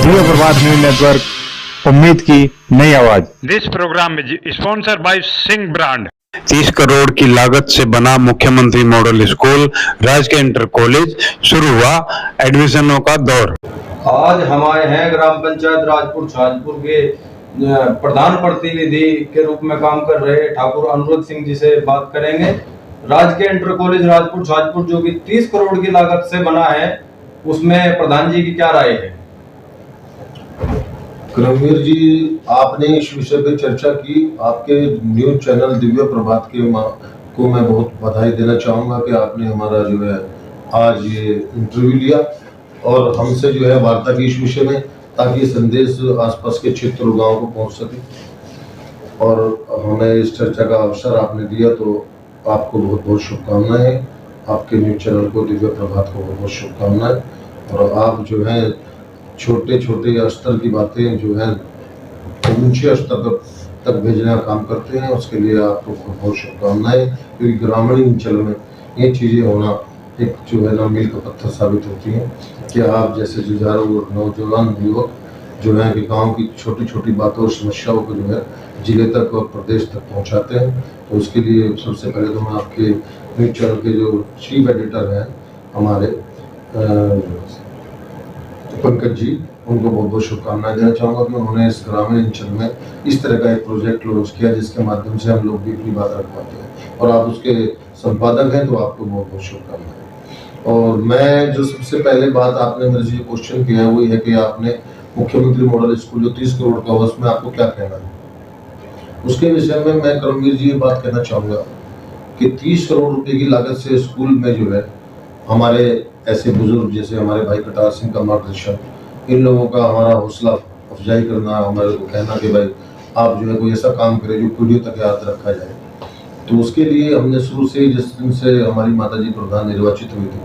दिव्य प्रभात news network, उम्मीद की नई आवाज। This programme is sponsored by Singh brand. 30 crore की लागत से बना मुख्यमंत्री मॉडल स्कूल राजकीय इंटर कॉलेज, शुरू हुआ एडमिशनों का दौर। आज हम आए हैं ग्राम पंचायत राजपुर छाजपुर के प्रधान प्रतिनिधि के रूप में काम कर रहे ठाकुर अनुरोध सिंह जी से बात करेंगे। राजकीय इंटर कॉलेज राजपुर छाजपुर जो कि 30 करोड़ की लागत से बना है, उसमें प्रधान जी की क्या राय है? करमवीर जी, आपने इस विषय पे चर्चा की। आपके न्यूज चैनल दिव्य प्रभात के को मैं बहुत बधाई देना चाहूँगा कि आपने हमारा जो है आज ये इंटरव्यू लिया और हमसे जो है वार्ता की इस विषय में, ताकि ये संदेश आसपास के क्षेत्र और गाँव को पहुँच सके। और हमें इस चर्चा का अवसर आपने दिया, तो आपको बहुत बहुत शुभकामनाएं। आपके न्यूज चैनल को, दिव्य प्रभात को बहुत बहुत शुभकामनाएं। और आप जो है छोटे छोटे स्तर की बातें जो है ऊंचे स्तर तक भेजने का काम करते हैं, उसके लिए आपको बहुत बहुत शुभकामनाएं। क्योंकि ग्रामीण अंचल में ये चीज़ें होना एक जो है ना मील का पत्थर साबित होती हैं कि आप जैसे जुझारू और नौजवान युवक जो है कि गाँव की छोटी छोटी बातों और समस्याओं को जो है जिले तक और प्रदेश तक पहुँचाते हैं। तो उसके लिए सबसे पहले तो मैं आपके न्यूज चैनल के जो चीफ एडिटर हैं हमारे पंकज जी, उनको बहुत बहुत शुभकामनाएं देना चाहूँगा कि उन्होंने इस ग्रामीण अंचल में इस तरह का एक प्रोजेक्ट लॉन्च किया जिसके माध्यम से हम लोग भी अपनी बात रख पाते हैं। और आप उसके संपादक हैं, तो आपको बहुत बहुत शुभकामनाएं। और मैं जो सबसे पहले बात आपने मेरे से क्वेश्चन किया है वो ये है कि आपने मुख्यमंत्री मॉडल स्कूल जो 30 करोड़ का, उसमें आपको क्या कहना है? उसके विषय में मैं करमवीर जी ये बात कहना चाहूँगा कि 30 करोड़ रुपये की लागत से स्कूल में जो है हमारे ऐसे बुजुर्ग जैसे हमारे भाई कटार सिंह का मार्गदर्शन, इन लोगों का हमारा हौसला अफजाई करना, हमारे को कहना कि भाई आप जो है कोई ऐसा काम करें जो पीढ़ियों तक याद रखा जाए। तो उसके लिए हमने शुरू से ही, जिस दिन से हमारी माता जी प्रधान निर्वाचित हुई थी,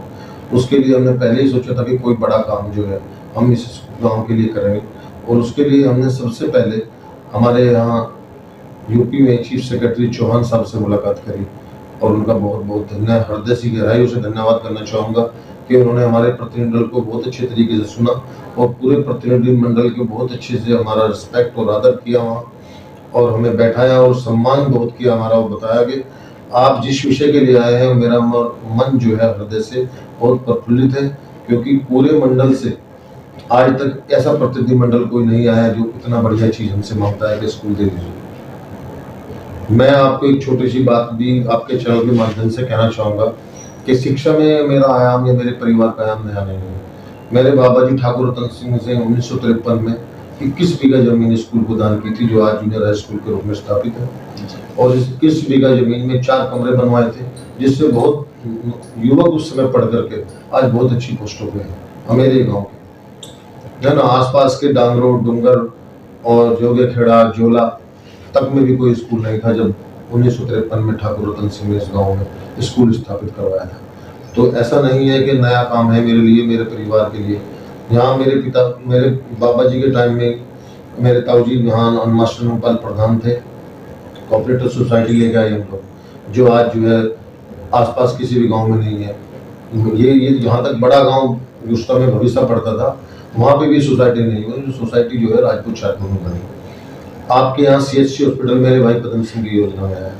उसके लिए हमने पहले ही सोचा था कि कोई बड़ा काम जो है हम इस गाँव के लिए करेंगे। और उसके लिए हमने सबसे पहले हमारे यहाँ यूपी में चीफ सेक्रेटरी चौहान साहब से मुलाकात करी और उनका बहुत बहुत हृदय से गहराइयों से धन्यवाद करना चाहूँगा कि उन्होंने हमारे प्रतिनिधिमंडल को बहुत अच्छे तरीके से सुना और पूरे प्रतिनिधिमंडल के बहुत अच्छे से हमारा रिस्पेक्ट और आदर किया वहाँ, और हमें बैठाया और सम्मान बहुत किया हमारा। और बताया कि आप जिस विषय के लिए आए हैं, मेरा मन जो है हृदय से बहुत प्रफुल्लित है, क्योंकि पूरे मंडल से आज तक ऐसा प्रतिनिधिमंडल कोई नहीं आया जो इतना बढ़िया चीज़ हमसे मांगता है कि स्कूल दे दीजिए। मैं आपको एक छोटी सी बात भी आपके चैनल के माध्यम से कहना चाहूँगा कि शिक्षा में मेरा आयाम या मेरे परिवार का आयाम नया नहीं है। मेरे बाबा जी ठाकुर रतन सिंह से 1953 में 21 बीघा जमीन स्कूल को दान की थी, जो आज जूनियर हाई स्कूल के रूप में स्थापित है। और इस 21 बीघा जमीन में 4 कमरे बनवाए थे, जिससे बहुत युवक उस समय पढ़ करके आज बहुत अच्छी पोस्टों पे हैं मेरे गाँव के, है ना। आसपास के डांगरों, डूंगर और जोगे खेड़ा, जोला तक में भी कोई स्कूल नहीं था जब 1953 में ठाकुर रतन सिंह ने इस गाँव में स्कूल स्थापित करवाया था। तो ऐसा नहीं है कि नया काम है मेरे लिए, मेरे परिवार के लिए। यहाँ मेरे बाबा जी के टाइम में मेरे ताऊजी यहाँ मास्टर नौपाल प्रधान थे, कोऑपरेटिव सोसाइटी लेके आए हम लोग, जो आज जो है आसपास किसी भी गांव में नहीं है। ये यहाँ तक बड़ा गांव उस समय भविष्य पड़ता था, वहाँ पे भी सोसाइटी नहीं हुई। जो सोसाइटी जो है राजपूत छाजपुर में बनी। आपके यहाँ CHC हॉस्पिटल मेरे भाई पदम सिंह की योजना में आया,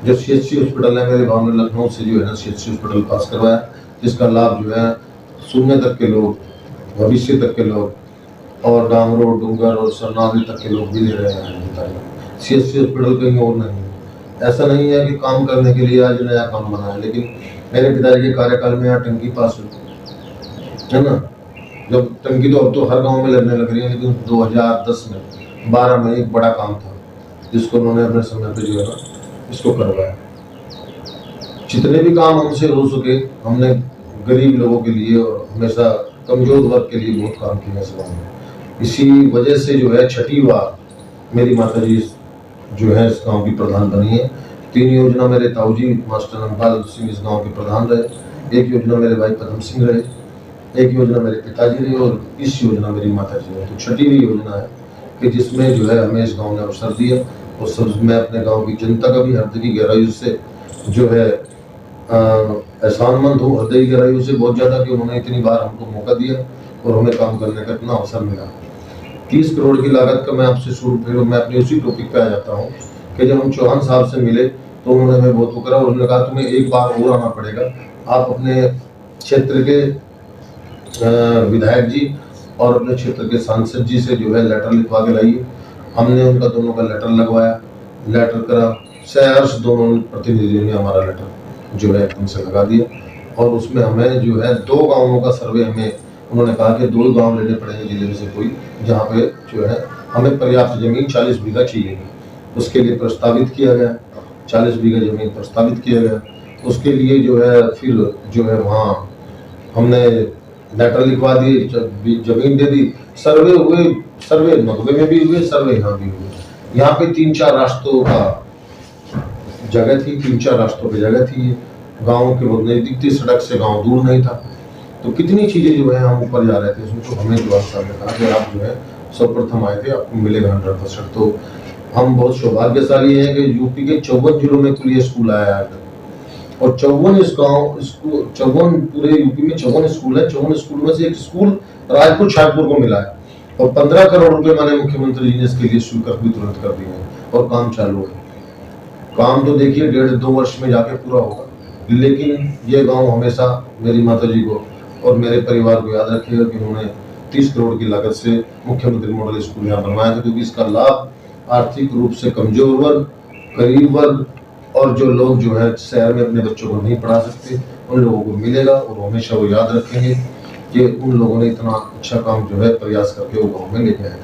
जो CHC हॉस्पिटल है मेरे भाव ने लखनऊ से जो है ना CHC हॉस्पिटल पास करवाया, जिसका लाभ जो है शून्य तक के लोग, भविष्य तक के लोग और डांगरो, डूंगर और सरनावी तक के लोग भी ले रहे हैं। CHC हॉस्पिटल कहीं और नहीं है। ऐसा नहीं है कि काम करने के लिए आज नया काम बना है, लेकिन मेरे पिताजी के कार्यकाल में यहाँ टंकी पास हुई है ना। जब टंकी तो अब तो हर गाँव में लगने लग रही है, लेकिन 2010 में 12 में एक बड़ा काम था जिसको उन्होंने अपने समय पे जो है ना इसको करवाया। जितने भी काम हमसे हो सके हमने गरीब लोगों के लिए और हमेशा कमजोर वर्ग के लिए बहुत काम किया इस गाँव में। इसी वजह से जो है 6ठी बार मेरी माता जी जो है इस गाँव की प्रधान बनी है। 3 योजना मेरे ताऊजी मास्टर नंपाल सिंह इस गाँव के प्रधान रहे, 1 योजना मेरे भाई पदम सिंह रहे, 1 योजना मेरे पिताजी रहे और इस योजना मेरी माता जी रहे। तो 6ठी भी योजना है कि जिसमें जो है हमें इस गांव ने अवसर दिया। और सब मैं अपने गांव की जनता का भी हृदय की गहराइयों से जो है एहसानमंद हूँ, हृदय की गहराइयों से बहुत ज़्यादा, कि उन्होंने इतनी बार हमको मौका दिया और हमें काम करने का इतना अवसर मिला। 30 करोड़ की लागत का मैं आपसे शुरू, फिर मैं अपने उसी टॉपिक पे आ जाता हूँ कि जब हम चौहान साहब से मिले तो उन्होंने हमें बहुत वो करा और उन्होंने कहा तुम्हें एक बार और आना पड़ेगा, आप अपने क्षेत्र के विधायक जी और अपने क्षेत्र के सांसद जी से जो है लेटर लिखवा के लाइए। हमने उनका दोनों का लेटर लगवाया, लेटर करा, सहर्ष दोनों प्रतिनिधियों ने हमारा लेटर जो है एकदम से लगा दिया और उसमें हमें जो है 2 गांवों का सर्वे हमें उन्होंने कहा कि 2 गांव लेने पड़ेंगे जिले में से कोई, जहाँ पे जो है हमें पर्याप्त जमीन 40 बीघा चाहिए। उसके लिए प्रस्तावित किया गया, 40 बीघा जमीन प्रस्तावित किया गया। उसके लिए जो है फिर जो है वहाँ हमने लेटर लिखवा दिए, जमीन दे दी, सर्वे हुए, सर्वे नकबे में भी हुए, सर्वे यहाँ भी हुए। यहाँ पे 3-4 रास्तों का जगह थी, 3-4 रास्तों की जगह थी, गाँव के बहुत नजदीक थी, सड़क से गाँव दूर नहीं था। तो कितनी चीजें जो है हम ऊपर जा रहे थे, उसमें तो हमें जो साहब ने कहा कि आप जो है सर्वप्रथम आए थे, आपको मिलेगा 100%। तो हम बहुत सौभाग्यशाली हैं कि यूपी के 54 जिलों में कुल ये स्कूल आया है और 54 इस गाँव स्कूल, 54 पूरे यूपी में 54 स्कूल है। 54 स्कूल में से एक स्कूल राजपुर छाटपुर को मिला है और 15 करोड़ रुपए माने मुख्यमंत्री जी ने इसके लिए स्वीकृत भी तुरंत कर दिए हैं और काम चालू है। काम तो देखिए 1.5-2 वर्ष में जाके पूरा होगा, लेकिन ये गाँव हमेशा मेरी माता जी को और मेरे परिवार को याद रखिएगा कि उन्होंने 30 करोड़ की लागत से मुख्यमंत्री मॉडल स्कूल यहाँ बनवाया था, क्योंकि इसका लाभ आर्थिक रूप से कमजोर वर्ग, गरीब वर्ग और जो लोग जो है शहर में अपने बच्चों को नहीं पढ़ा सकते उन लोगों को मिलेगा और हमेशा वो याद रखेंगे कि उन लोगों ने इतना अच्छा काम जो है प्रयास करके वो गाँव में लेके आए।